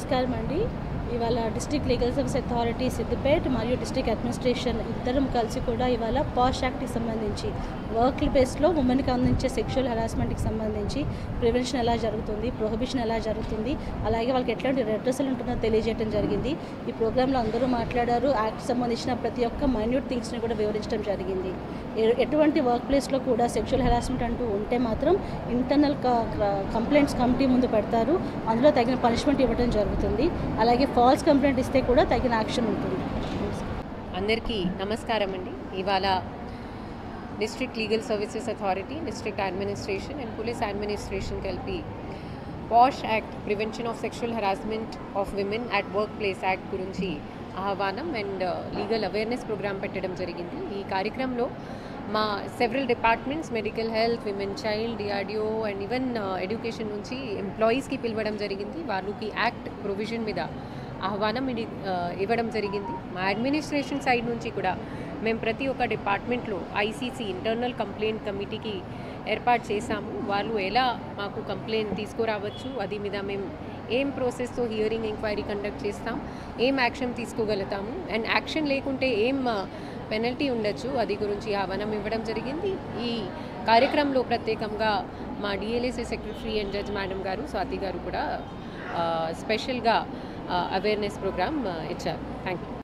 నమస్కారం అండి. ఇవాళ district legal service authority Siddipet మరియు డిస్ట్రిక్ట్ అడ్మినిస్ట్రేషన్ ఇద్దరం కలిసి కూడా ఇవాళ పాష్ యాక్ట్కి సంబంధించి వర్క్ ప్లేస్లో ఉమెన్కి అందించే సెక్షువల్ హెరాస్మెంట్కి సంబంధించి ప్రివెన్షన్ ఎలా జరుగుతుంది, ప్రొహిబిషన్ ఎలా జరుగుతుంది, అలాగే వాళ్ళకి ఎట్లాంటి రెడ్రెసల్ ఉంటుందో తెలియజేయడం జరిగింది. ఈ ప్రోగ్రాంలో అందరూ మాట్లాడారు. యాక్ట్ సంబంధించిన ప్రతి ఒక్క మైన్యూట్ థింగ్స్ని కూడా వివరించడం జరిగింది. ఎటువంటి వర్క్ ప్లేస్లో కూడా సెక్షువల్ హెరాస్మెంట్ అంటూ ఉంటే మాత్రం ఇంటర్నల్ కంప్లైంట్స్ కమిటీ ముందు పెడతారు. అందులో తగిన పనిష్మెంట్ ఇవ్వడం జరుగుతుంది. అలాగే ఫాల్స్ కంప్లైంట్ ఇస్తే కూడా తగిన యాక్షన్ ఉంటుంది. అందరికీ నమస్కారం అండి. ఇవాళ district legal services authority, district administration and police administration కలిపి POSH act prevention of sexual harassment of women at work place act గురించి ఆహ్వానం అండ్ లీగల్ అవేర్నెస్ ప్రోగ్రామ్ పెట్టడం జరిగింది. ఈ కార్యక్రమంలో మా several departments, medical health, women child, DRDO and even education నుంచి ఎంప్లాయీస్కి పిలవడం జరిగింది. వాళ్ళకి యాక్ట్ ప్రొవిజన్ మీద ఆహ్వానం ఇవ్వడం జరిగింది. మా అడ్మినిస్ట్రేషన్ సైడ్ నుంచి కూడా మేము ప్రతి ఒక్క డిపార్ట్మెంట్లో ఐసీసీ ఇంటర్నల్ కంప్లైంట్ కమిటీకి ఏర్పాటు చేశాము. వాళ్ళు ఎలా మాకు కంప్లైంట్ తీసుకురావచ్చు, అది మీద మేము ఏం ప్రాసెస్తో హియరింగ్ ఎంక్వైరీ కండక్ట్ చేస్తాం, ఏం యాక్షన్ తీసుకోగలుగుతాము అండ్ యాక్షన్ లేకుంటే ఏం పెనల్టీ ఉండొచ్చు, అది గురించి ఆహ్వానం ఇవ్వడం జరిగింది. ఈ కార్యక్రమంలో ప్రత్యేకంగా మా DLSA secretary and judge madam గారు, స్వాతి గారు కూడా స్పెషల్గా అవేర్నెస్ ప్రోగ్రామ్ ఇచ్చారు. Thank you.